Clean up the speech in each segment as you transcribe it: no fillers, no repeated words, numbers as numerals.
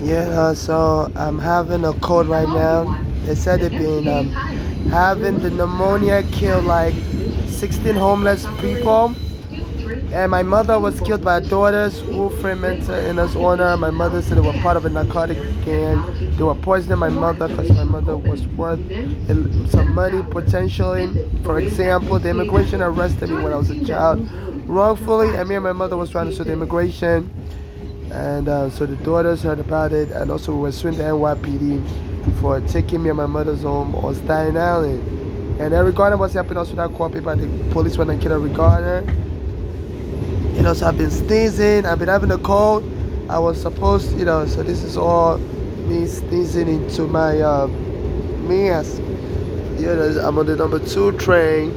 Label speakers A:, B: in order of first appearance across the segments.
A: Yeah, so I'm having a cold right now. They said they've been having the pneumonia kill like 16 homeless people. And my mother was killed by her daughters who fermented in his honor. My mother said they were part of a narcotic gang. They were poisoning my mother because my mother was worth some money potentially. For example, the immigration arrested me when I was a child wrongfully, and me and my mother was trying to sue the immigration. And so the daughters heard about it, and also we were suing the NYPD for taking me and my mother's home on Staten Island. And Eric Garner was helping us with that court paper. The police went and killed Eric Garner. So I've been sneezing, I've been having a cold. I was supposed, so this is all me sneezing into my mask. I'm on the number 2 train,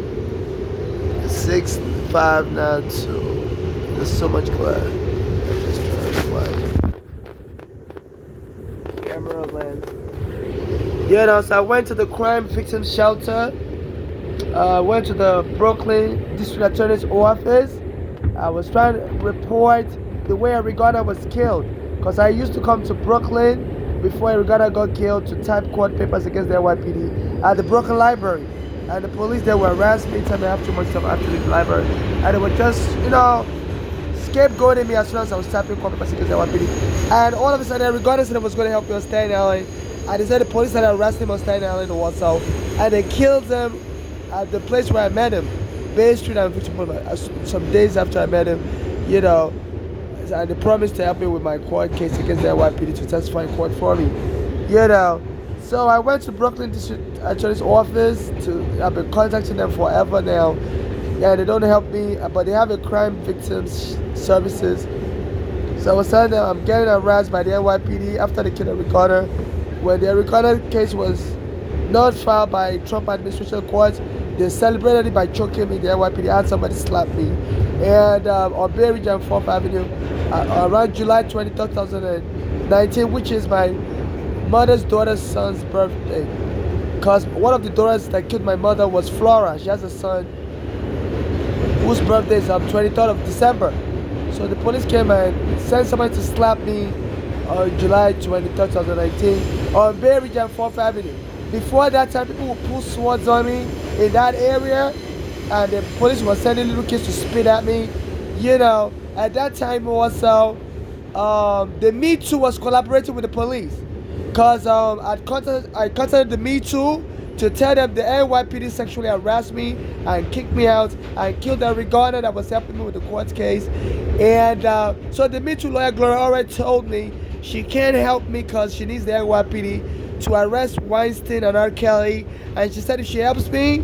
A: 6592. There's so much glare. Just trying to camera lens. So I went to the crime victim shelter. I went to the Brooklyn District Attorney's office. I was trying to report the way Erigana was killed, because I used to come to Brooklyn before Erigana got killed to type court papers against the NYPD at the Brooklyn Library. And the police there were harassing me, telling me I have too much stuff after the library. And they were just, scapegoating me as soon as I was typing court papers against the NYPD. And all of a sudden, Erigana said it was going to help me on Staten Island. And they said the police had arrested him on Staten Island in Warsaw. And they killed him at the place where I met him. Bay Street and Victor Boulevard. Some days after I met him, and they promised to help me with my court case against the NYPD to testify in court for me. So I went to Brooklyn District Attorney's office. I've been contacting them forever now. And they don't help me, but they have a crime victims services. So I was telling them I'm getting harassed by the NYPD after they killed Eric Garner. When the Eric Garner case was not filed by Trump administration courts, they celebrated it by choking me. The NYPD had somebody slap me. And on Bay Ridge and 4th Avenue, around July 23rd, 2019, which is my mother's daughter's son's birthday. Because one of the daughters that killed my mother was Flora. She has a son whose birthday is on 23rd of December. So the police came and sent somebody to slap me on July 23rd, 2019 on Bay Ridge and 4th Avenue. Before that time, people would pull swords on me in that area, and the police was sending little kids to spit at me. At that time also, the Me Too was collaborating with the police, because I contacted the Me Too to tell them the NYPD sexually harassed me and kicked me out and killed Eric Garner that was helping me with the court case. And so the Me Too lawyer Gloria already told me she can't help me because she needs the NYPD to arrest Weinstein and R. Kelly, and she said if she helps me,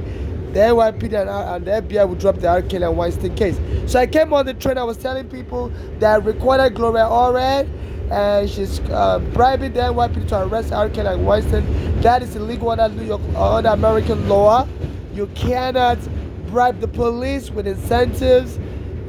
A: the NYPD and the FBI will drop the R. Kelly and Weinstein case. So I came on the train, I was telling people that I recorded Gloria Allred, and she's bribing the NYPD to arrest R. Kelly and Weinstein. That is illegal under New York, under American law. You cannot bribe the police with incentives.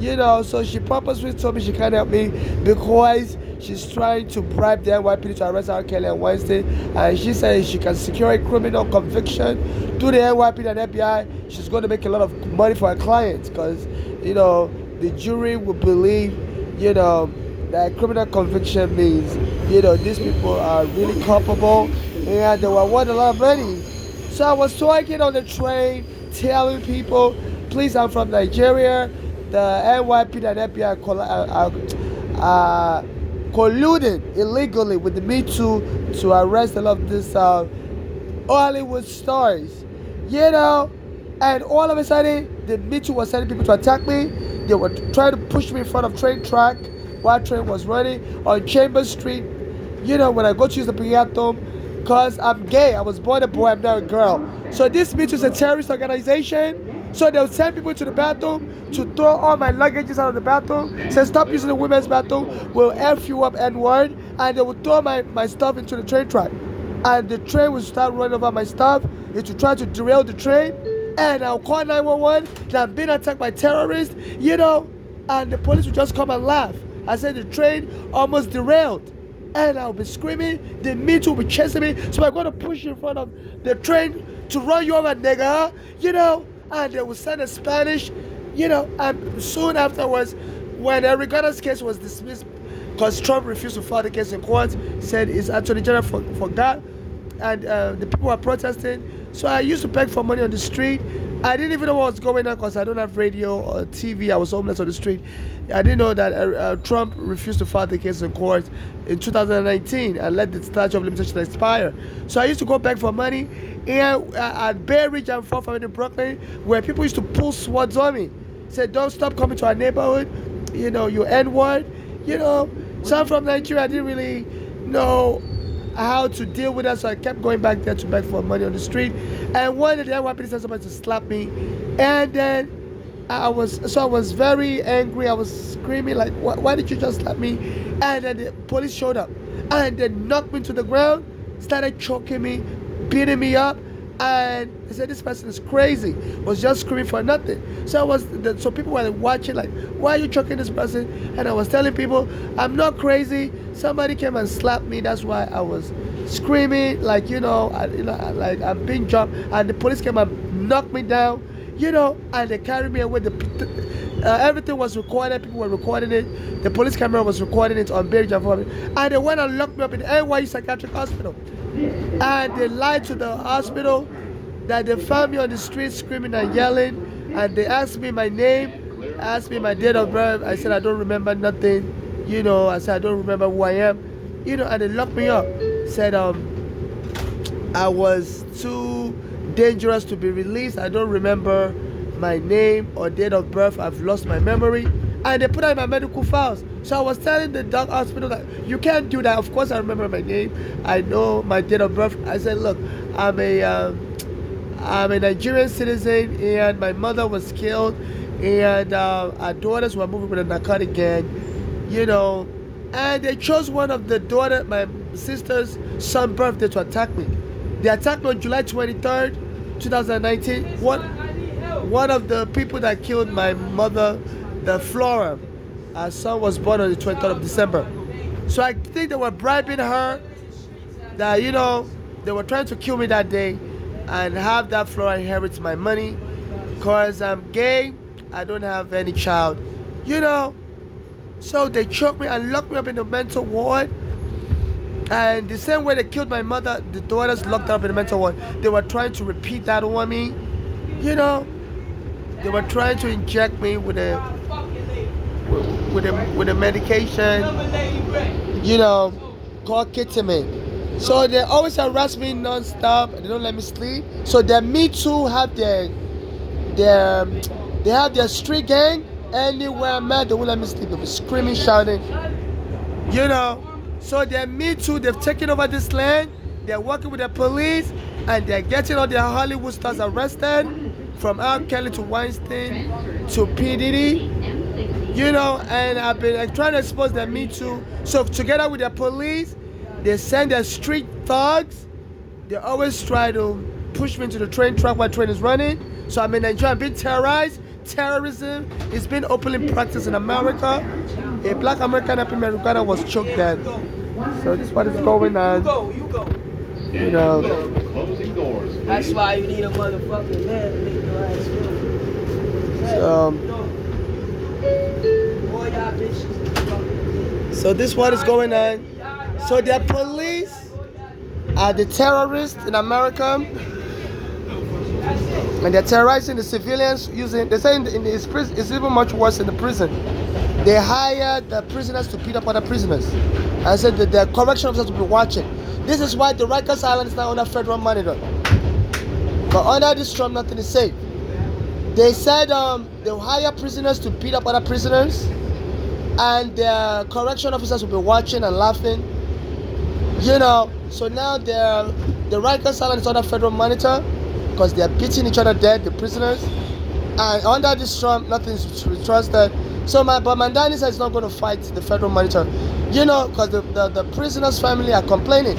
A: So she purposely told me she can't help me because she's trying to bribe the NYPD to arrest R. Kelly and Weinstein, and she says she can secure a criminal conviction through the NYPD and FBI. She's going to make a lot of money for her clients, because the jury will believe that criminal conviction means these people are really culpable and they will want a lot of money. So I was talking on the train, telling people, please, I'm from Nigeria. The NYPD and FBI are colluding illegally with the Me Too to arrest a lot of these Hollywood stars, and all of a sudden the Me Too was sending people to attack me. They were trying to push me in front of train track while train was running on Chambers Street. When I go to use the bathroom, because I'm gay. I was born a boy, I'm not a girl. So this Me Too is a terrorist organization. So they'll send people to the bathroom to throw all my luggages out of the bathroom. Say, stop using the women's bathroom, we'll F you up N-word. And they will throw my stuff into the train track. And the train will start running over my stuff. It will try to derail the train. And I'll call 911 that I'm being attacked by terrorists, and the police will just come and laugh. I said the train almost derailed. And I'll be screaming, the Me Too will be chasing me. So I'm going to push you in front of the train to run you over, nigga, and they will send a Spanish, and soon afterwards, when Eric Garner's case was dismissed because Trump refused to file the case in court, said his attorney general forgot, and the people were protesting. So I used to beg for money on the street. I didn't even know what was going on because I don't have radio or TV. I was homeless on the street. I didn't know that Trump refused to file the case in court in 2019 and let the statute of limitation expire. So I used to go beg for money and at Bay Ridge and 4th Avenue in Brooklyn, where people used to pull swords on me. Said, don't stop coming to our neighborhood, you know, you N-word. You know, so I'm from Nigeria. I didn't really know how to deal with that, so I kept going back there to beg for money on the street. And one day the NYPD sent somebody to slap me, and then I was very angry. I was screaming like, why did you just slap me? And then the police showed up, and they knocked me to the ground, started choking me, beating me up, and they said this person is crazy. Was just screaming for nothing. So people were watching like, why are you choking this person? And I was telling people, I'm not crazy. Somebody came and slapped me. That's why I was screaming like, like I'm being jumped. And the police came and knocked me down, and they carried me away. Everything was recorded. People were recording it. The police camera was recording it on Bay Ridge, and they went and locked me up in the NYU Psychiatric Hospital. And they lied to the hospital that they found me on the street screaming and yelling, and they asked me my name, asked me my date of birth. I said I don't remember nothing, I said I don't remember who I am, and they locked me up. Said I was too dangerous to be released. I don't remember my name or date of birth. I've lost my memory. And they put out my medical files. So I was telling the hospital that you can't do that. Of course I remember my name. I know my date of birth. I said, look, I'm a Nigerian citizen, and my mother was killed, and our daughters were moving with a narcotic gang, and they chose one of my sister's son's birthday to attack me. They attacked me on July 23rd, 2019. One of the people that killed my mother, the Flora, our son was born on the 23rd of December. So I think they were bribing her that, they were trying to kill me that day and have that Flora inherit my money. Because I'm gay, I don't have any child. So they choked me and locked me up in the mental ward. And the same way they killed my mother, the daughters locked up in the mental ward. They were trying to repeat that on me. They were trying to inject me with a medication, called ketamine. So they always harass me non-stop. They don't let me sleep. So the Me Too have their street gang. Anywhere I'm at, they won't let me sleep. They'll be screaming, shouting. So they're Me Too. They've taken over this land. They're working with the police, and they're getting all their Hollywood stars arrested, from R. Kelly to Weinstein to P. Diddy. And I've been trying to expose their Me Too. So together with the police, they send their street thugs. They always try to push me into the train track while the train is running. So I'm in Nigeria, I'm being terrorized. Terrorism is being openly practiced in America. A black American happy marijuana was choked dead. So this is what is going on.
B: You go.
C: Closing doors.
B: That's why you need a motherfucking man to make your ass feel.
A: So this is what is going on. So the police are the terrorists in America, and they're terrorizing the civilians they say in this prison, it's even much worse in the prison. They hire the prisoners to beat up other prisoners, and said that the correction officers will be watching. This is why the Rikers Island is now under federal monitor. But under this Trump, nothing is safe. They said they'll hire prisoners to beat up other prisoners, and the correction officers will be watching and laughing. So now the Rikers Island is under federal monitor because they're beating each other dead, the prisoners. And under this Trump, nothing is trusted. So my Mandani said he's not going to fight the federal monitor, because the prisoners' family are complaining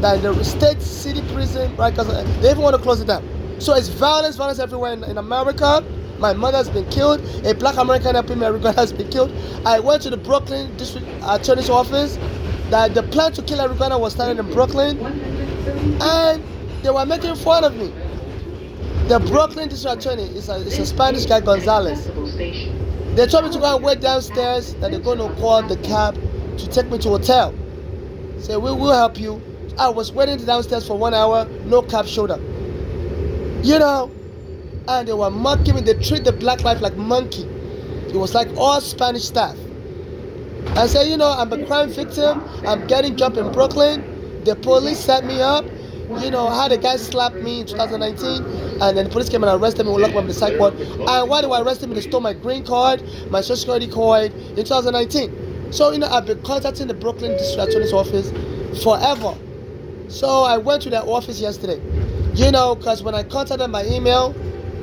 A: that the state city prison, Rikers, they even want to close it down. So it's violence everywhere in America. My mother has been killed. A black American marijuana has been killed. I went to the Brooklyn District Attorney's office. That the plan to kill marijuana was started in Brooklyn, and they were making fun of me. The Brooklyn District Attorney is a Spanish guy, Gonzalez. They told me to go and wait downstairs, that they're going to call the cab to take me to hotel. Say, we will help you. I was waiting downstairs for 1 hour, no cab showed up. You know, and they were mocking me. They treat the black life like monkey. It was like all Spanish staff. I said, you know, I'm a crime victim. I'm getting jumped in Brooklyn. The police set me up. You know, how the guy slapped me in 2019, and then the police came and arrested me and locked me up in the psych ward. And why they were arresting me? They stole my green card, my social security card in 2019. So, you know, I've been contacting the Brooklyn District Attorney's office forever. So I went to their office yesterday. You know, because when I contacted them by email,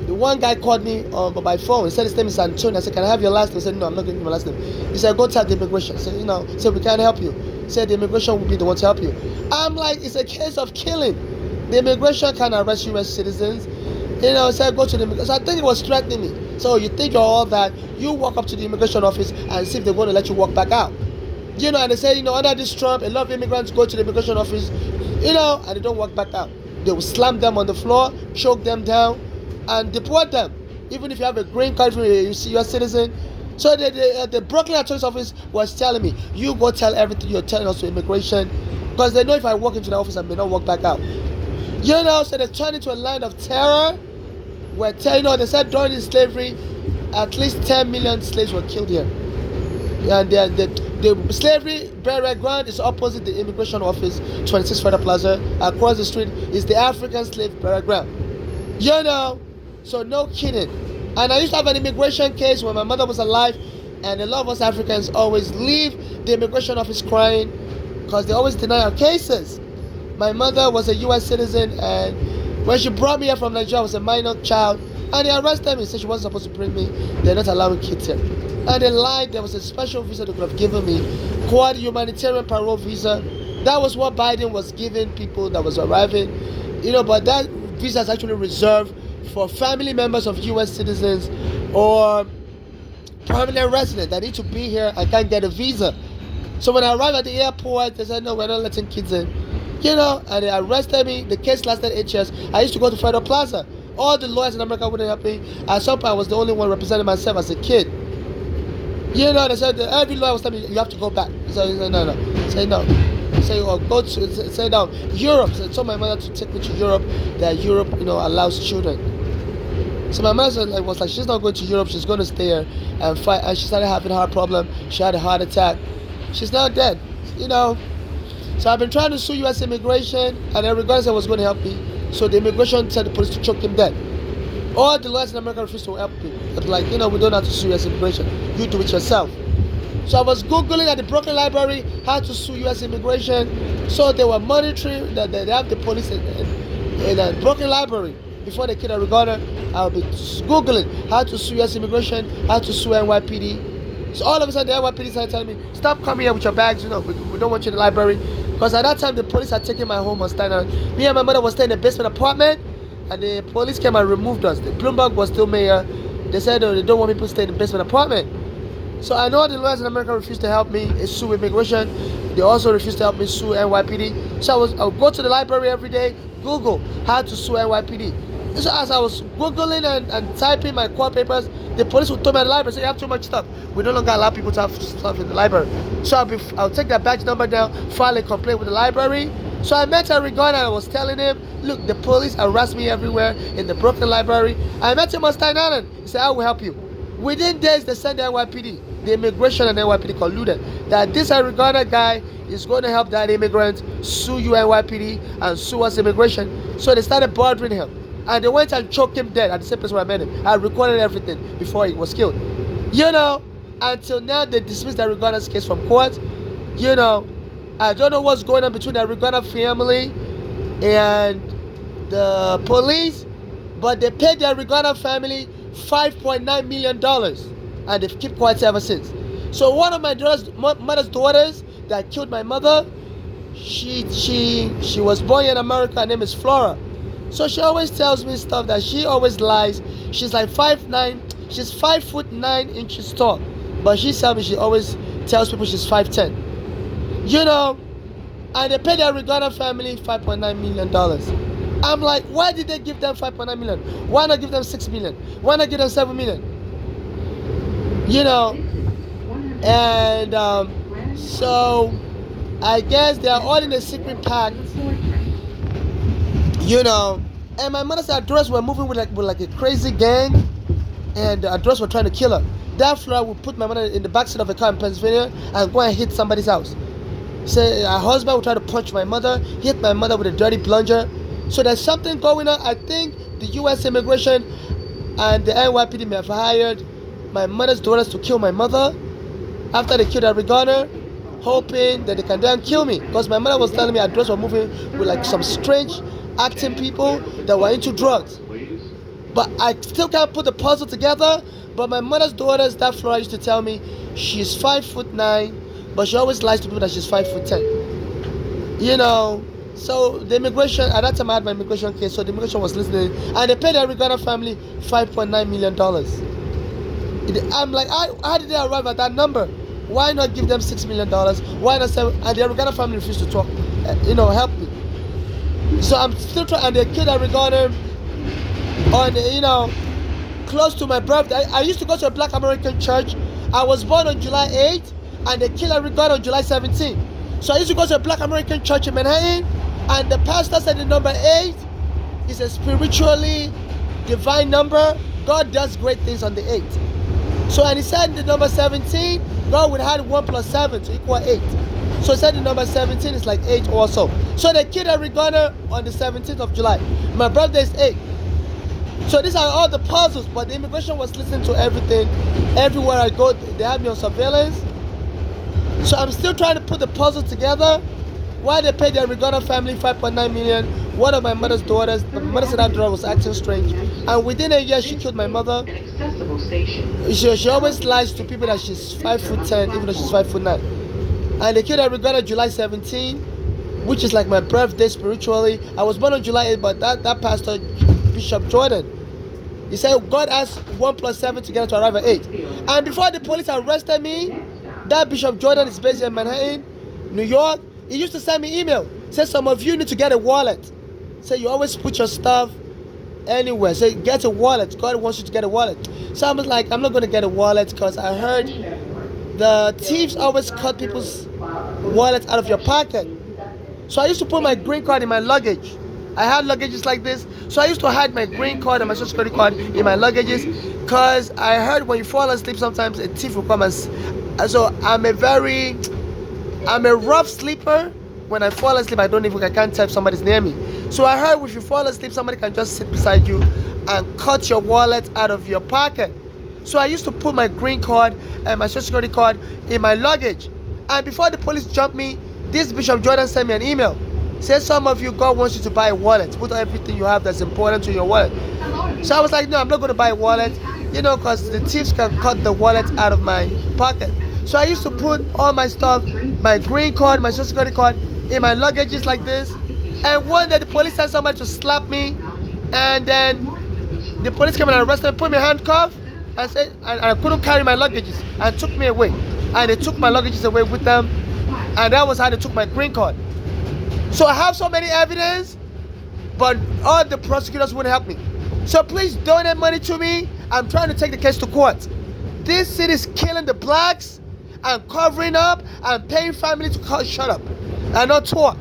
A: the one guy called me by phone. He said his name is Antonio. I said, can I have your last name? He said, no, I'm not giving you my last name. He said, go tell the immigration. I said, you know, we can't help you. He said, the immigration will be the one to help you. I'm like, it's a case of killing. The immigration can arrest U.S. citizens. You know, said, go to the immigration. So I think it was threatening me. So you think you're all that. You walk up to the immigration office and see if they're going to let you walk back out. You know, and they say, you know, under this Trump, a lot of immigrants go to the immigration office, you know, and they don't walk back out. They will slam them on the floor, choke them down, and deport them. Even if you have a green card, you're a citizen. So the Brooklyn Attorney's Office was telling me, you go tell everything you're telling us to immigration, because they know if I walk into the office, I may not walk back out. You know, so they turned into a line of terror. Where, you know, they said during slavery, at least 10 million slaves were killed here. And the slavery burial ground is opposite the immigration office, 26 Federal Plaza. Across the street is the African slave burial ground. You know, so no kidding. And I used to have an immigration case when my mother was alive, and a lot of us Africans always leave the immigration office crying because they always deny our cases. My mother was a U.S. citizen, and when she brought me here from Nigeria, I was a minor child, and they arrested me. Said she wasn't supposed to bring me. They're not allowing kids here. And they lied. There was a special visa they could have given me, quad humanitarian parole visa. That was what Biden was giving people that was arriving. You know, but that visa is actually reserved for family members of U.S. citizens or permanent residents that need to be here and can't get a visa. So when I arrived at the airport, they said, no, we're not letting kids in. You know, and they arrested me. The case lasted 8 years. I used to go to Federal Plaza. All the lawyers in America wouldn't help me. At some point, I was the only one representing myself as a kid. You know, they said every lawyer was telling me, you have to go back. So he said, no. Say no. Say, oh, go to, say no. Europe. So I told my mother to take me to Europe, that Europe, you know, allows children. So my mother was like, she's not going to Europe, she's going to stay here and fight. And she started having a heart problem. She had a heart attack. She's now dead, you know. So I've been trying to sue U.S. immigration, and then regardless, I was going to help me. So the immigration said the police to choke him dead. All the lawyers in America refused to help me. But like, you know, we don't have to sue U.S. immigration. You do it yourself. So I was Googling at the Brooklyn Library how to sue U.S. immigration. So they were monitoring that they have the police in the Brooklyn Library. Before they killed Eric Garner, I'll be Googling how to sue U.S. immigration, how to sue NYPD. So all of a sudden the NYPD started telling me, stop coming here with your bags, you know, we don't want you in the library. Because at that time the police had taken my home on Staten Island. Me and my mother was staying in the basement apartment, and the police came and removed us. The Bloomberg was still mayor. They said they don't want people to stay in the basement apartment. So I know the lawyers in America refused to help me sue immigration. They also refused to help me sue NYPD. So I would go to the library every day, Google how to sue NYPD. So as I was Googling and typing my court papers, the police would tell me at the library, say, you have too much stuff. We no longer allow people to have stuff in the library. So I'll take that badge number down, file a complaint with the library. So I met Eric Garner and I was telling him, look, the police harass me everywhere in the Brooklyn Library. I met him on Staten Island. He said, I will help you. Within days, they sent the NYPD. The immigration and NYPD colluded that this Eric Garner guy is going to help that immigrant sue you NYPD and sue us immigration. So they started bothering him. And they went and choked him dead at the same place where I met him. I recorded everything before he was killed. You know, until now they dismissed the Eric Garner's case from court. You know, I don't know what's going on between the Eric Garner family and the police, but they paid the Eric Garner family $5.9 million, and they've kept quiet ever since. So one of my mother's daughters that killed my mother, she was born in America. Her name is Flora. So she always tells me stuff that she always lies. She's like 5'9". She's 5'9" tall, but she tells me she always tells people she's 5'10". You know, and they paid the Eric Garner family $5.9 million. I'm like, why did they give them $5.9 million? Why not give them $6 million? Why not give them $7 million? You know, and So I guess they are all in a secret pact, you know. And my mother's address were moving with like a crazy gang, and the address were trying to kill her. That Flora would put my mother in the backseat of a car in Pennsylvania and go and hit somebody's house. Say her husband would try to punch my mother, hit my mother with a dirty plunger. So there's something going on. I think the U.S. immigration and the NYPD may have hired my mother's daughters to kill my mother after they killed Eric Garner, hoping that they can then kill me. Because my mother was telling me her address were moving with like some strange acting people that were into drugs.
C: Please.
A: But I still can't put the puzzle together. But my mother's daughters, that Flora used to tell me, she's 5'9", but she always lies to people that she's 5'10". You know, so the immigration, at that time I had my immigration case, so the immigration was listening, and they paid the Regana family $5.9 million. I'm like, how did they arrive at that number? Why not give them $6 million? Why not say, and the Regana family refused to talk, help me. So I'm still trying, and they killed the Regana on, close to my birthday. I used to go to a Black American church. I was born on July 8th, and they killed Eric Garner on July 17th. So I used to go to a Black American church in Manhattan, and the pastor said the number 8 is a spiritually divine number. God does great things on the 8th. So, and he said the number 17, God would add 1 plus 7 to equal 8. So he said the number 17 is like 8 also. So they killed Eric Garner on the 17th of July. My birthday is 8. So these are all the puzzles, but the immigration was listening to everything. Everywhere I go, they have me on surveillance. So I'm still trying to put the puzzle together. Why they paid the Regana family $5.9 million. One of my mother's daughters, my mother said that daughter was acting strange. And within a year, she killed my mother. She always lies to people that she's 5'10", even though she's 5'9". And they killed her Regana July 17, which is like my birthday spiritually. I was born on July 8, but that pastor, Bishop Jordan, he said God asked 1 plus 7 together to arrive at 8. And before the police arrested me, that Bishop Jordan is based in Manhattan, New York. He used to send me email. Said some of you need to get a wallet. Say you always put your stuff anywhere. Say get a wallet. God wants you to get a wallet. So I was like, I'm not going to get a wallet because I heard the thieves always cut people's wallets out of your pocket. So I used to put my green card in my luggage. I had luggages like this. So I used to hide my green card and my social security card in my luggages because I heard when you fall asleep sometimes a thief will come and so I'm a rough sleeper. When I fall asleep, I can't tell if somebody's near me. So I heard if you fall asleep, somebody can just sit beside you and cut your wallet out of your pocket. So I used to put my green card and my social security card in my luggage. And before the police jumped me, this Bishop Jordan sent me an email. Says some of you, God wants you to buy a wallet. Put everything you have that's important to your wallet. So I was like, no, I'm not going to buy a wallet, because the thieves can cut the wallet out of my pocket. So I used to put all my stuff, my green card, my social security card, in my luggages like this. And one day the police sent somebody to slap me, and then the police came and arrested me, put me in handcuffs, and said I couldn't carry my luggages, and took me away. And they took my luggages away with them, and that was how they took my green card. So I have so many evidence, but all the prosecutors wouldn't help me. So please donate money to me. I'm trying to take the case to court. This city is killing the blacks and covering up and paying family to shut up and not talk.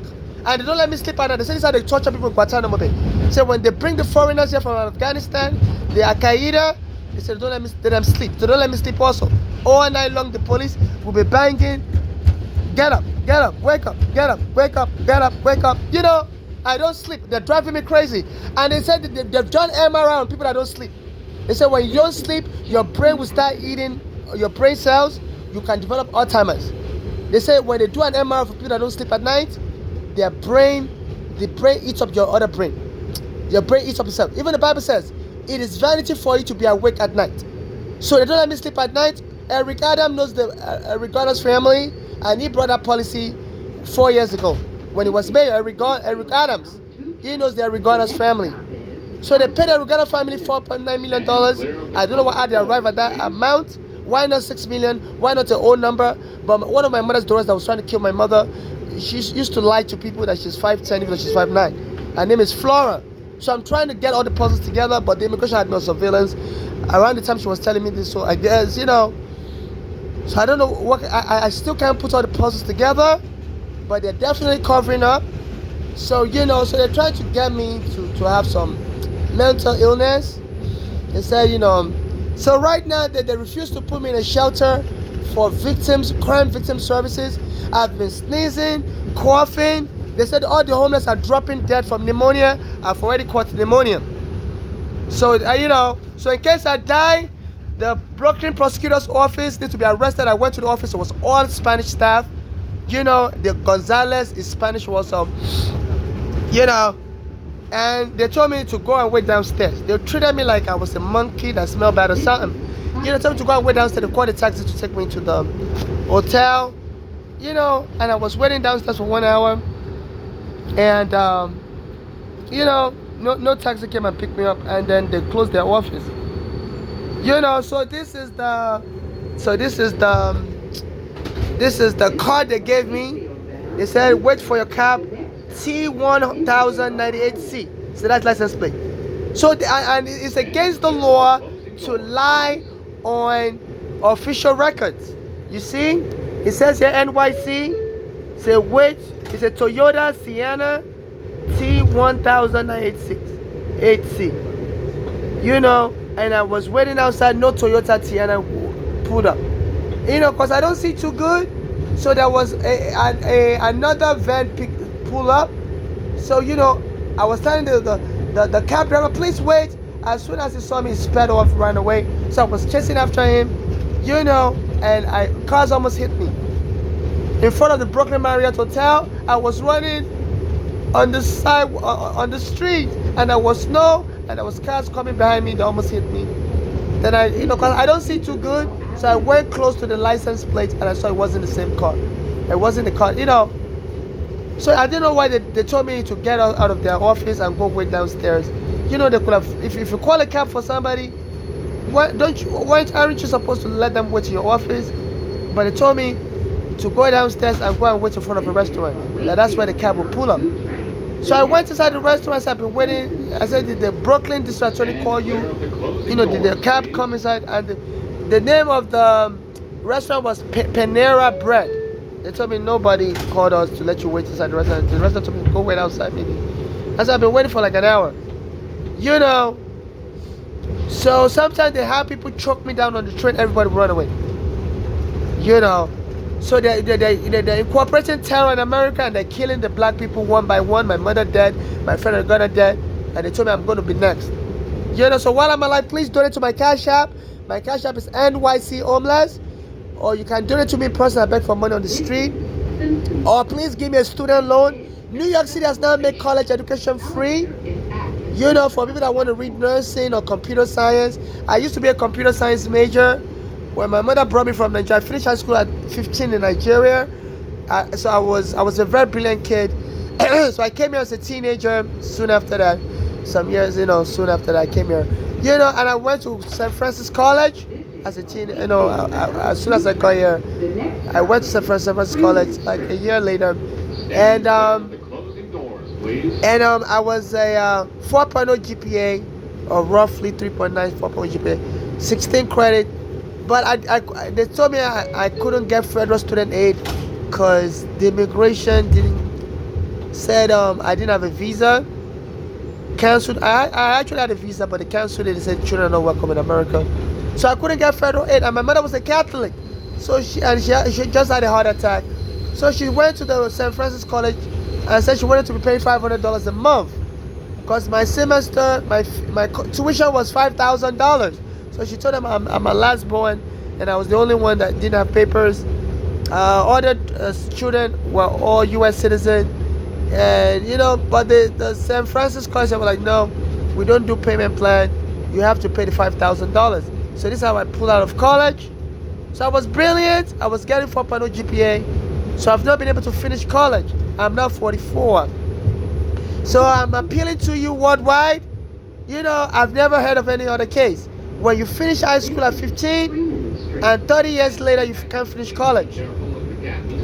A: And they don't let me sleep at night. They say this is how they torture people in Guantanamo Bay. So when they bring the foreigners here from Afghanistan, the Al-Qaeda, they say they don't let them sleep. They don't let me sleep also. All night long the police will be banging. Get up, wake up, get up, wake up, get up, wake up. I don't sleep. They're driving me crazy. And they said that they've done MRI on people that don't sleep. They said when you don't sleep, your brain will start eating your brain cells. You can develop Alzheimer's. They say when they do an MRI for people that don't sleep at night, the brain eats up your other brain. Your brain eats up itself. Even the Bible says, it is vanity for you to be awake at night. So they don't let me sleep at night. Eric Adams knows the Eric Garner's family, and he brought that policy 4 years ago. When he was mayor, Eric Adams, he knows the Eric Garner's family. So they paid the Eric Garner family $4.9 million. I don't know how they arrived at that amount. Why not $6 million? Why not the old number? But one of my mother's daughters that was trying to kill my mother, she used to lie to people that she's 5'10", even though she's 5'9". Her name is Flora. So I'm trying to get all the puzzles together, but the immigration had no surveillance. Around the time she was telling me this, so I guess, So I don't know what I still can't put all the puzzles together, but they're definitely covering up. So so they're trying to get me to have some mental illness. They said, so right now they refuse to put me in a shelter for crime victim services. I've been sneezing, coughing. They said all the homeless are dropping dead from pneumonia. I've already caught pneumonia. So, so in case I die, the Brooklyn prosecutor's office needs to be arrested. I went to the office, it was all Spanish staff. The Gonzalez is Spanish also. And they told me to go and wait downstairs. They treated me like I was a monkey that smelled bad or something. They told me to go and wait downstairs. They called a taxi to take me to the hotel. And I was waiting downstairs for 1 hour. And, no taxi came and picked me up. And then they closed their office. So this is the card they gave me. They said, wait for your cab, T1098C. So that's license plate. So and it's against the law to lie on official records. You see, it says here NYC. Say wait. It's a Toyota Sienna T1098C. And I was waiting outside. No Toyota Sienna pulled up. Because I don't see too good. So there was another van pull up. So I was telling the cab driver, please wait. As soon as he saw me, he sped off, ran away. So I was chasing after him, and cars almost hit me. In front of the Brooklyn Marriott Hotel, I was running on the side, on the street, and there was snow, and there was cars coming behind me that almost hit me. Then because I don't see too good, so I went close to the license plate, and I saw it wasn't the same car. It wasn't the car, So I didn't know why they told me to get out of their office and go wait downstairs. They could have, if you call a cab for somebody, aren't you supposed to let them wait in your office? But they told me to go downstairs and go and wait in front of a restaurant. That's where the cab will pull up. So I went inside the restaurant. I've been waiting. I said, did the Brooklyn district attorney call you? Did the cab come inside? And the name of the restaurant was Panera Bread. They told me nobody called us to let you wait inside the restaurant. The restaurant told me go wait outside maybe. I said, I've been waiting for like an hour. So sometimes they have people choke me down on the train. Everybody run away. So they're incorporating terror in America, and they're killing the black people one by one. My mother dead, my friend and brother dead, and they told me I'm going to be next. So while I'm alive, please donate to my Cash App. My Cash App is NYC Homeless. Or you can donate to me personally. I beg for money on the street. Or please give me a student loan. New York City has now made college education free. For people that want to read nursing or computer science. I used to be a computer science major. When my mother brought me from Nigeria, I finished high school at 15 in Nigeria. So I was a very brilliant kid. So I came here as a teenager. Soon after that, some years, soon after that I came here. And I went to St. Francis College as a teen. As soon as I got here, I went to St. Francis College like a year later, and I was a 4.0 GPA, or roughly 3.9, 4.0 GPA, 16 credit. But they told me I couldn't get federal student aid because the immigration said I didn't have a visa. Canceled. I actually had a visa, but they canceled it. They said children are not welcome in America, so I couldn't get federal aid. And my mother was a Catholic, so she just had a heart attack. So she went to the St. Francis College and said she wanted to be paid $500 a month because my semester, my tuition was $5,000. So she told them I'm a last born, and I was the only one that didn't have papers. Other children were all U.S. citizens. And but the St. Francis College were like, no, we don't do payment plan. You have to pay the $5,000. So this is how I pulled out of college. So I was brilliant. I was getting 4.0 GPA. So I've not been able to finish college. I'm now 44. So I'm appealing to you worldwide. I've never heard of any other case. When you finish high school at 15 and 30 years later you can't finish college.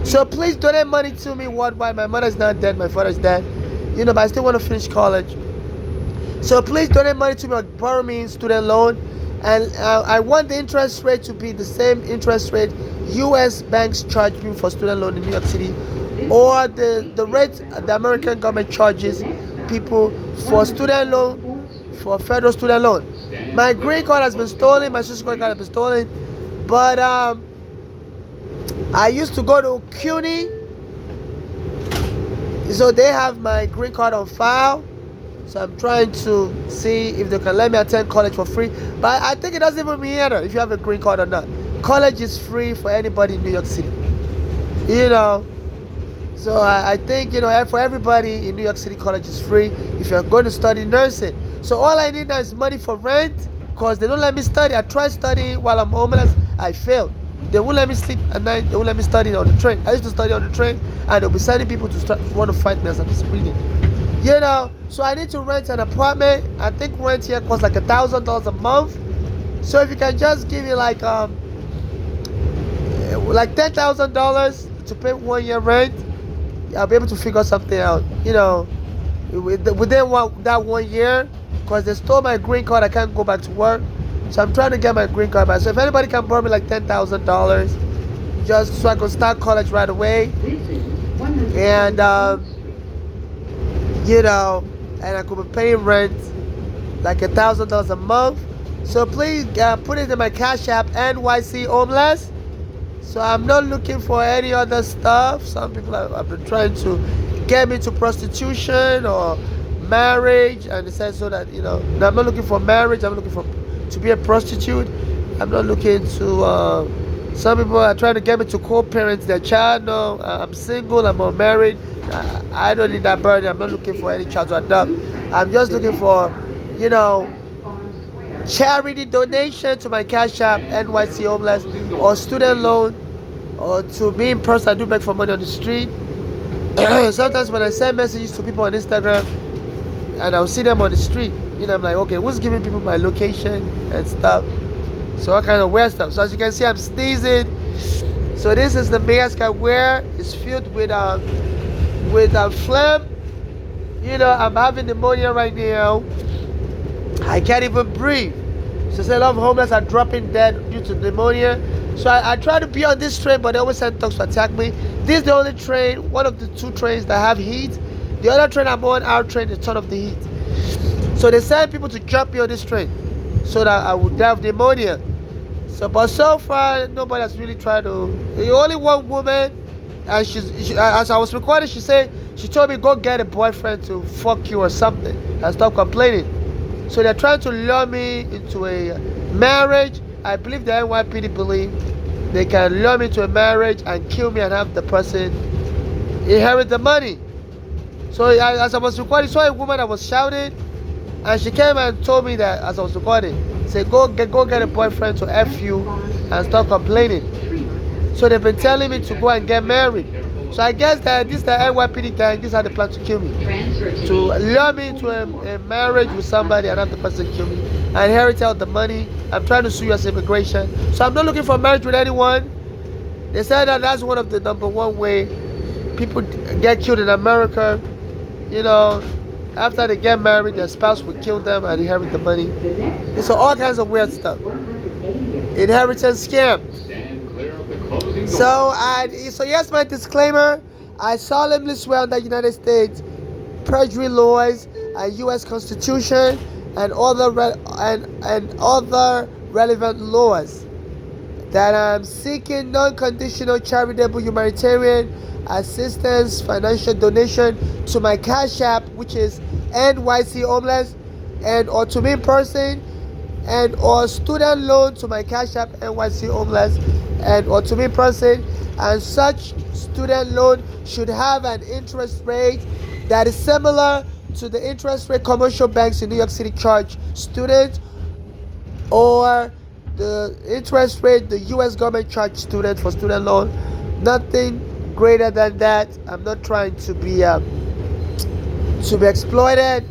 A: So please donate money to me worldwide. My mother's not dead, my father's dead. But I still want to finish college. So please donate money to me or borrow me in student loan. and I want the interest rate to be the same interest rate U.S. banks charge me for student loan in New York City, or the rate the American government charges people for student loan, for federal student loan. My green card has been stolen. My social security card has been stolen, but I used to go to CUNY, so they have my green card on file. So I'm trying to see if they can let me attend college for free. But I think it doesn't even matter if you have a green card or not. College is free for anybody in New York City. You know. So I think, for everybody in New York City, college is free if you're going to study nursing. So all I need now is money for rent, because they don't let me study. I tried studying while I'm homeless. I failed. They won't let me sleep at night. They won't let me study on the train. I used to study on the train, and they'll be sending people to want to fight me as I'm reading. So I need to rent an apartment. I think rent here costs like $1,000 a month. So if you can just give me like $10,000 to pay 1 year rent, I'll be able to figure something out. Within that 1 year, because they stole my green card, I can't go back to work. So I'm trying to get my green card back. So if anybody can borrow me like $10,000, just so I can start college right away, and and I could be paying rent like $1,000 a month. So please put it in my Cash App, NYC Homeless. So I'm not looking for any other stuff. Some people have been trying to get me to prostitution or marriage, and they said so that I'm not looking for marriage. I'm looking to be a prostitute. I'm not looking to. Some people are trying to get me to co-parent their child. No, I'm single. I'm unmarried. I don't need that burden. I'm not looking for any child to adopt. I'm just looking for, charity donation to my Cash App, NYC Homeless, or student loan, or to me in person. I do beg for money on the street. Sometimes when I send messages to people on Instagram, and I'll see them on the street, I'm like, okay, who's giving people my location and stuff? So all kind of weird stuff. So as you can see, I'm sneezing. So this is the mask I wear. It's filled with phlegm. I'm having pneumonia right now. I can't even breathe. So a lot of homeless are dropping dead due to pneumonia. So I try to be on this train, but they always send thugs to attack me. This is the only train, one of the 2 trains that have heat. The other train I'm on, our train, is turn off the heat. So they send people to jump me on this train so that I would die of pneumonia. But so far, nobody has really tried to. The only one woman, and she, as I was recording, she told me, go get a boyfriend to fuck you or something and stop complaining. So they're trying to lure me into a marriage. I believe the NYPD believe they can lure me to a marriage and kill me and have the person inherit the money. So as I was recording, I saw a woman that was shouting, and she came and told me that as I was recording, say go get a boyfriend to F you and stop complaining. So they've been telling me to go and get married. So I guess that this is the NYPD gang. This is how they plan to kill me, to lure me into a marriage with somebody and have the person kill me and inherit all the money. I'm trying to sue U.S. immigration. So I'm not looking for marriage with anyone. They said that that's one of the number 1 way people get killed in America. After they get married, their spouse will kill them and inherit the money. It's all kinds of weird stuff. Inheritance scam. So here's my disclaimer. I solemnly swear on the United States perjury laws and U.S. Constitution and other relevant laws that I'm seeking non-conditional charitable humanitarian assistance, financial donation to my Cash App, which is NYC Homeless, and or to me in person, and or student loan to my Cash App, NYC Homeless, and or to me in person. And such student loan should have an interest rate that is similar to the interest rate commercial banks in New York City charge students, or the interest rate the U.S. government charge students for student loan. Nothing greater than that. I'm not trying to be exploited,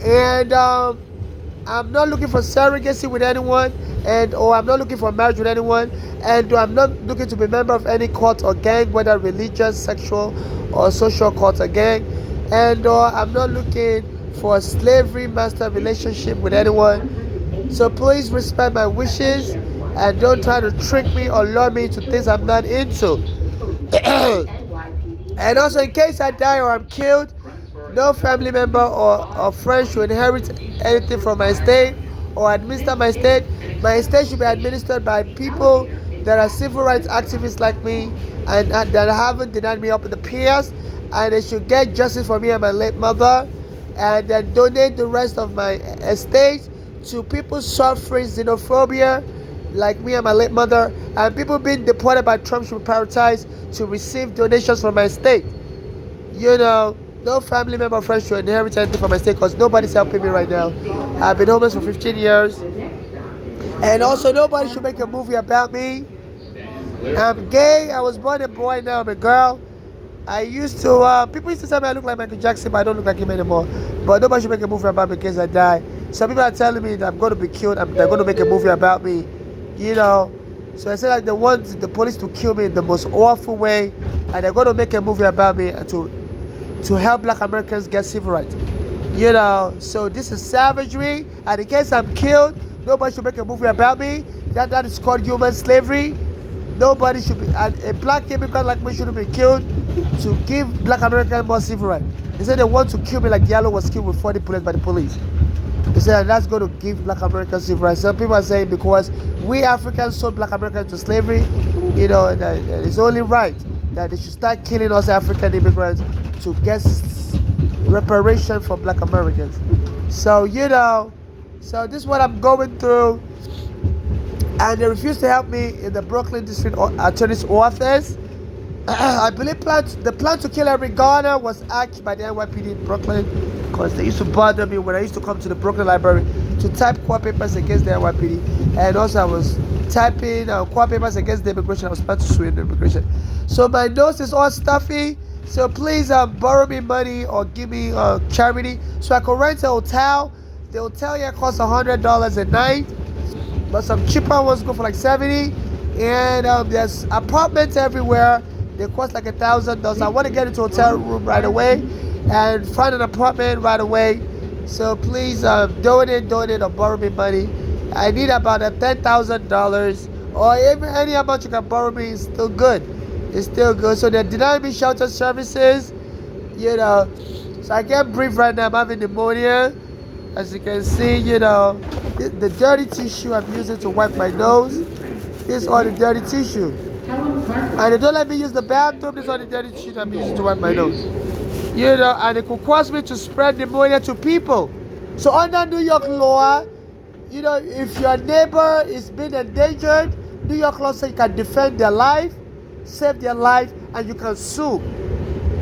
A: and I'm not looking for surrogacy with anyone, or I'm not looking for marriage with anyone, and I'm not looking to be a member of any cult or gang, whether religious, sexual, or social cult or gang, and I'm not looking for a slavery master relationship with anyone. So please respect my wishes and don't try to trick me or lure me to things I'm not into. And also, in case I die or I'm killed, no family member or friend should inherit anything from my estate or administer my estate. My estate should be administered by people that are civil rights activists like me and that haven't denied me up in the past. And they should get justice for me and my late mother, and then donate the rest of my estate to people suffering xenophobia like me and my late mother, and people being deported by Trump should be prioritized to receive donations from my estate. No family member or friend should inherit anything from my estate because nobody's helping me right now. I've been homeless for 15 years. And also, nobody should make a movie about me. I'm gay. I was born a boy, now I'm a girl. People used to tell me I look like Michael Jackson, but I don't look like him anymore. But nobody should make a movie about me in case I die. Some people are telling me that I'm going to be killed, they're going to make a movie about me. So I said like they want the police to kill me in the most awful way, and they're going to make a movie about me to help Black Americans get civil rights. So this is savagery, and in case I'm killed, nobody should make a movie about me. That is called human slavery. Nobody should be, a black immigrant like me shouldn't be killed to give Black Americans more civil rights. They said they want to kill me like Diallo was killed with 40 bullets by the police. They said that's going to give Black Americans civil rights. Some people are saying because we Africans sold Black Americans to slavery, that it's only right that they should start killing us African immigrants to get reparation for Black Americans. So this is what I'm going through. And they refused to help me in the Brooklyn District Attorney's office. I believe the plan to kill Eric Garner was hatched by the NYPD in Brooklyn because they used to bother me when I used to come to the Brooklyn Library to type court papers against the NYPD. And also I was typing court papers against the immigration. I was about to sue the immigration. So my nose is all stuffy. So please borrow me money or give me charity so I can rent a hotel. The hotel here costs $100 a night. But some cheaper ones go for like $70, and there's apartments everywhere. They cost like $1,000. I want to get into a hotel room right away and find an apartment right away. So please donate or borrow me money. I need about $10,000, or even any amount you can borrow me is still good. It's still good. So they're denying me shelter services, so I can't breathe right now. I'm having pneumonia. As you can see, the dirty tissue I'm using to wipe my nose. This is all the dirty tissue. And they don't let me use the bathroom. This is all the dirty tissue I'm using to wipe my nose. And it could cause me to spread pneumonia to people. So under New York law, if your neighbor is being endangered, New York law says you can defend their life, save their life, and you can sue.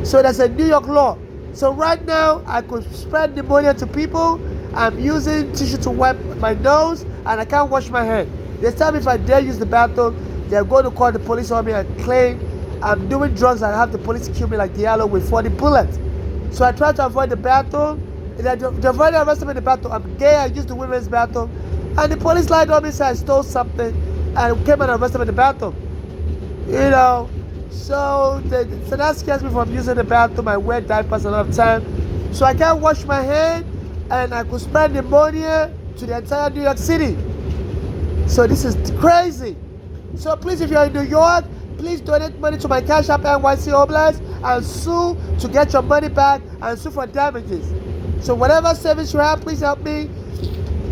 A: So that's a New York law. So right now, I could spread pneumonia to people. I'm using tissue to wipe my nose, and I can't wash my hands. They tell me if I dare use the bathroom, they're going to call the police on me and claim I'm doing drugs and have the police kill me like Diallo with 40 bullets. So I try to avoid the bathroom. They avoid arresting me in the bathroom. I'm gay, I use the women's bathroom. And the police lied on me, said I stole something, and came and arrested me in the bathroom. So that scares me from using the bathroom. I wear diapers a lot of time. So I can't wash my hands. And I could spread pneumonia to the entire New York City. So this is crazy. So please, if you're in New York, please donate money to my Cash App NYC Homeless and sue to get your money back and sue for damages. So whatever service you have, please help me.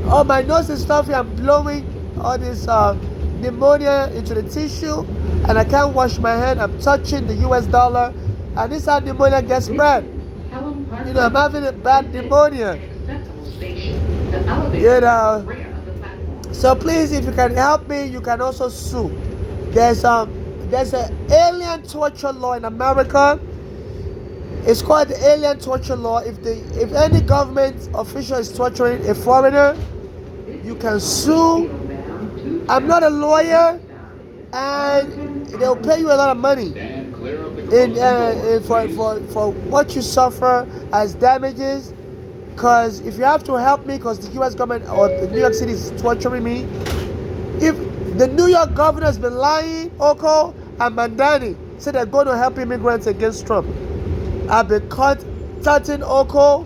A: Oh, my nose is stuffy. I'm blowing all this pneumonia into the tissue, and I can't wash my hand. I'm touching the US dollar, and this is how pneumonia gets spread. I'm having a bad pneumonia. So please, if you can help me, you can also sue. There's an alien torture law in America. It's called the alien torture law. If any government official is torturing a foreigner, you can sue. I'm not a lawyer, and they'll pay you a lot of money for what you suffer as damages. Because if you have to help me, because the U.S. government or the New York City is torturing me, if the New York governor has been lying, Oko and Mandani said they're going to help immigrants against Trump. I've been contacting Oko,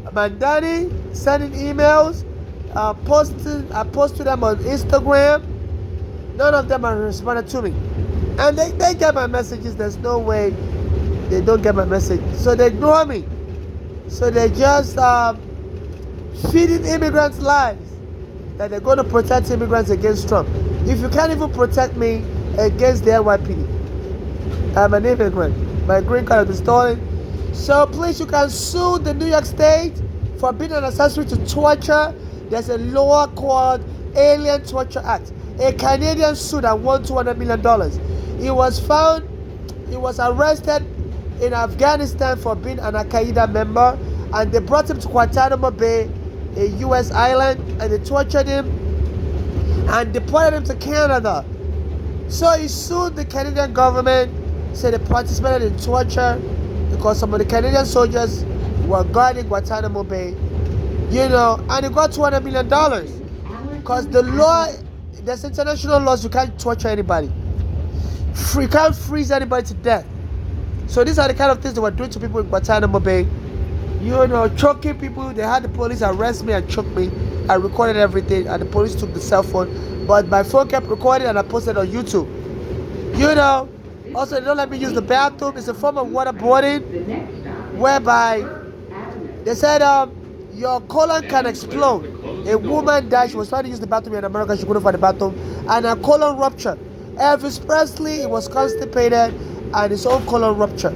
A: Mandani, sending emails, I posted them on Instagram. None of them have responded to me. And they get my messages. There's no way they don't get my message. So they ignore me. So they just feeding immigrants lies that they're going to protect immigrants against Trump. If you can't even protect me against the NYPD, I'm an immigrant. My green card has been stolen. So please, you can sue the New York State for being an accessory to torture. There's a law called Alien Torture Act. A Canadian sued and won $200 million. He was arrested in Afghanistan for being an Al-Qaeda member, and they brought him to Guantanamo Bay, a U.S. island, and they tortured him and deported him to Canada. So he sued the Canadian government, said they participated in torture because some of the Canadian soldiers were guarding Guantanamo Bay, and he got $200 million because the law, there's international laws, you can't torture anybody. You can't freeze anybody to death. So these are the kind of things they were doing to people in Guantanamo Bay. Choking people. They had the police arrest me and choke me. I recorded everything and the police took the cell phone. But my phone kept recording and I posted on YouTube. Also they don't let me use the bathroom. It's a form of waterboarding whereby they said your colon can explode. A woman died. She was trying to use the bathroom in America. She couldn't find the bathroom. And her colon ruptured. Elvis Presley, he was constipated and his own colon ruptured.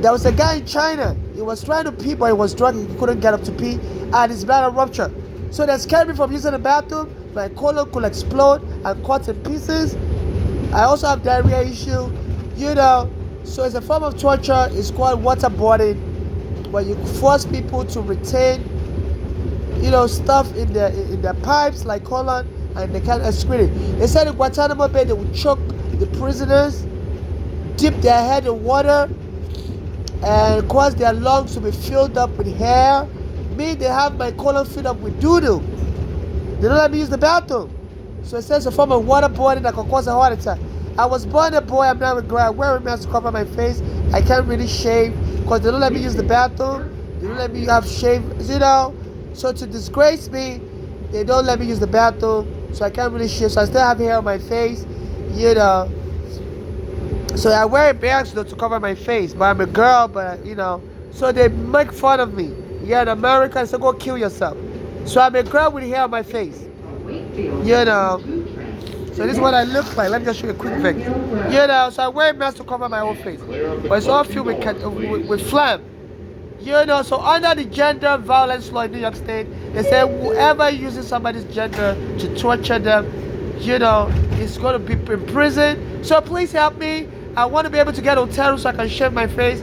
A: There was a guy in China. He was trying to pee, but he was drunk. He couldn't get up to pee, and his bladder ruptured. So they scared me from using the bathroom. My colon could explode and cut in pieces. I also have diarrhea issue, So it's a form of torture. It's called waterboarding, where you force people to retain, stuff in their pipes like colon, and they can't excrete it. They said in Guantanamo Bay they would choke the prisoners, dip their head in water, and cause their lungs to be filled up with hair. Me, they have my colon filled up with doo-doo. They don't let me use the bathroom. So it says a form of waterboarding that can cause a heart attack. I was born a boy, I'm now a girl. I wear a mask to cover my face. I can't really shave because they don't let me use the bathroom. They don't let me have shave, So to disgrace me, they don't let me use the bathroom. So I can't really shave. So I still have hair on my face, So I wear a mask to cover my face, but I'm a girl, So they make fun of me. Yeah, in America, so go kill yourself. So I'm a girl with hair on my face. So this is what I look like. Let me just show you a quick thing. So I wear a mask to cover my whole face. But it's all filled with phlegm. So under the gender violence law in New York State, they say whoever uses somebody's gender to torture them, is going to be in prison. So please help me. I want to be able to get a hotel room so I can shave my face.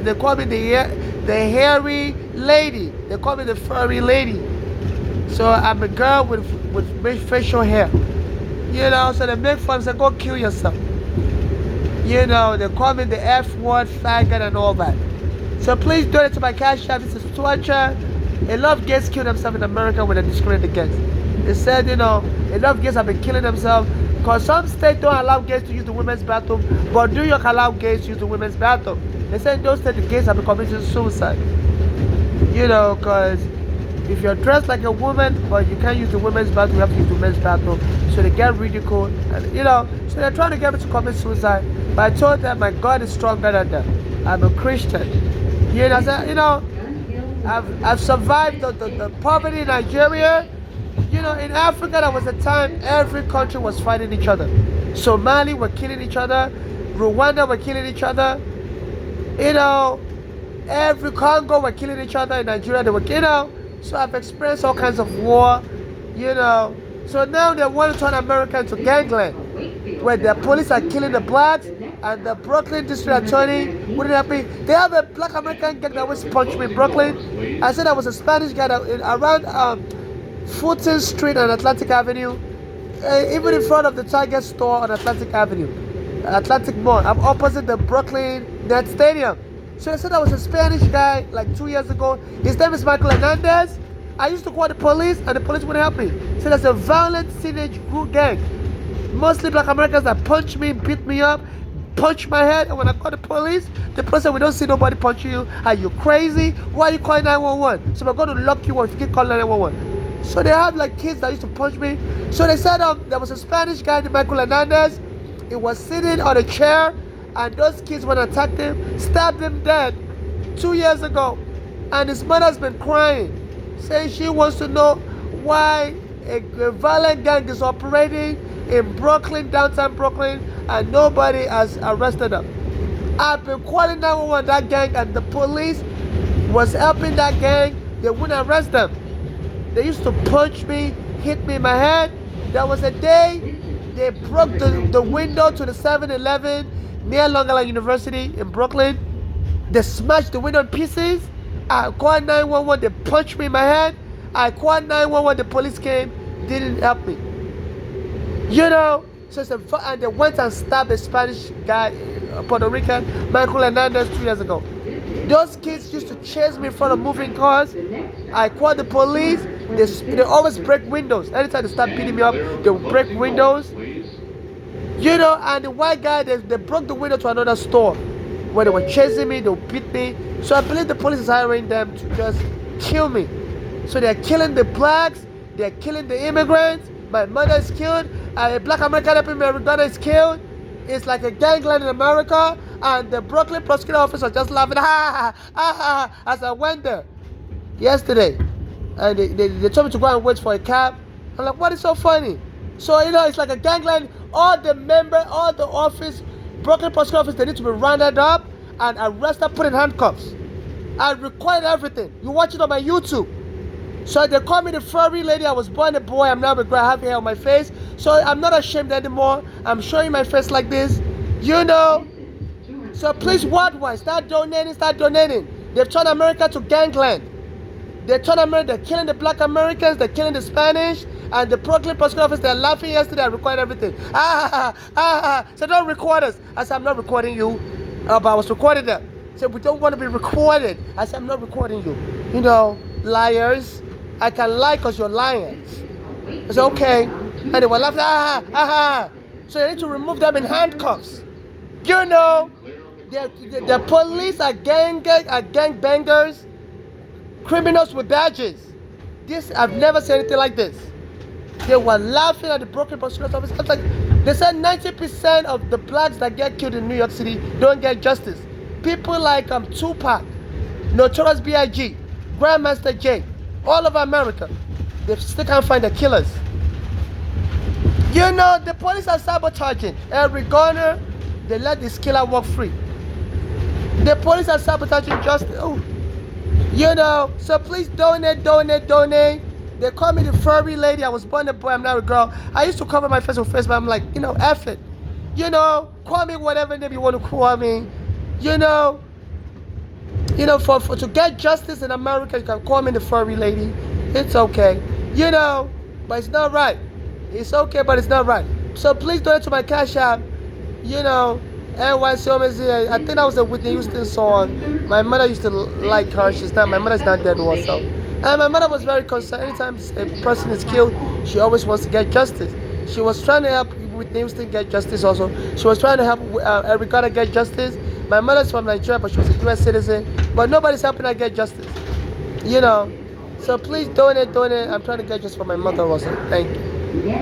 A: They call me the hairy lady. They call me the furry lady. So I'm a girl with facial hair. So they make fun, say go kill yourself. They call me the F word, faggot, and all that. So please donate to my cash app. This is torture. A lot of gays kill themselves in America when they're discriminated against. They said, a lot of gays have been killing themselves because some states don't allow gays to use the women's bathroom, but New York allow gays to use the women's bathroom. They said in those states the gays have been committing suicide. Because if you're dressed like a woman, but you can't use the women's bathroom, you have to use the men's bathroom. So they get ridiculed, and so they're trying to get me to commit suicide. But I told them my God is stronger than them. I'm a Christian. I said, I've survived the poverty in Nigeria. In Africa, there was a time every country was fighting each other. Somali were killing each other. Rwanda were killing each other. Every Congo were killing each other. In Nigeria, they were, So I've experienced all kinds of war, So now they want to turn America into gangland, where the police are killing the blacks, and the Brooklyn district attorney wouldn't help me. They have a black American gang that always punched me in Brooklyn. I said I was a Spanish guy that around Fulton Street and Atlantic Avenue, even in front of the Target store on Atlantic Avenue, Atlantic Mall. I'm opposite the Brooklyn Nets Stadium. So I said I was a Spanish guy like 2 years ago. His name is Michael Hernandez. I used to call the police and the police wouldn't help me. So there's a violent teenage group gang. Mostly black Americans that punch me, beat me up, punch my head. And when I call the police said, we don't see nobody punching you. Are you crazy? Why are you calling 911? So we're going to lock you up if you keep calling 911. So they have like kids that used to punch me. So they said there was a Spanish guy named Michael Hernandez. He was sitting on a chair, and those kids went and attacked him, stabbed him dead 2 years ago. And his mother's been crying, saying she wants to know why a violent gang is operating in Brooklyn, downtown Brooklyn, and nobody has arrested them. I've been calling 911 that gang, and the police was helping that gang. They wouldn't arrest them. They used to punch me, hit me in my head. There was a day they broke the window to the 7-Eleven near Long Island University in Brooklyn. They smashed the window in pieces. I called 911, they punched me in my head. I called 911, the police came, didn't help me. You know, so and they went and stabbed a Spanish guy, Puerto Rican, Michael Hernandez 2 years ago. Those kids used to chase me in front of moving cars. I called the police. They always break windows. Anytime they start beating me up, they will break windows. You know, and the white guy, they broke the window to another store. When they were chasing me, they would beat me. So I believe the police is hiring them to just kill me. So they're killing the blacks, they're killing the immigrants. My mother is killed, a black American Americana is killed. It's like a gangland in America, and the Brooklyn prosecutor office was just laughing, as I went there yesterday. And they told me to go and wait for a cab. I'm like, what is so funny? So, you know, it's like a gangland. All the office, Brooklyn prosecutor office, they need to be rounded up and arrested, put in handcuffs. I recorded everything. You watch it on my YouTube. So they call me the furry lady. I was born a boy. I'm now a girl. I have hair on my face. So I'm not ashamed anymore. I'm showing my face like this. You know. So please, worldwide, start donating. They've turned America to gangland. They're killing the black Americans. They're killing the Spanish. And the Brooklyn prosecutor office, they're laughing yesterday. I recorded everything. So don't record us. I said, I'm not recording you. But I was recording them. So we don't want to be recorded. I said, I'm not recording you. You know, liars. I can lie because you're lying. I said, okay. And they were laughing, So you need to remove them in handcuffs. You know, the police are gangbangers, criminals with badges. I've never seen anything like this. They were laughing at the Brooklyn prosecutor's office. I was like, they said 90% of the blacks that get killed in New York City don't get justice. People like Tupac, Notorious B.I.G., Grandmaster Jay, all over America, they still can't find the killers. You know, the police are sabotaging. Eric Garner, they let this killer walk free. The police are sabotaging justice. Oh, you know, so please donate. They call me the furry lady. I was born a boy, I'm now a girl. I used to cover my face with face, but I'm like, you know, F it. You know, call me whatever name you want to call me. You know, for to get justice in America, you can call me the furry lady. It's okay. You know, but it's not right. It's okay, but it's not right. So please donate to my Cash App. You know, NYC. I think that was a Whitney Houston song. My mother used to like her. My mother's not dead anymore, so. And my mother was very concerned. Anytime a person is killed, she always wants to get justice. She was trying to help Whitney Houston get justice also. She was trying to help Eric Garner get justice. My mother's from Nigeria, but she was a U.S. citizen. But nobody's helping her get justice. You know. So please donate. I'm trying to get justice for my mother also. Thank you.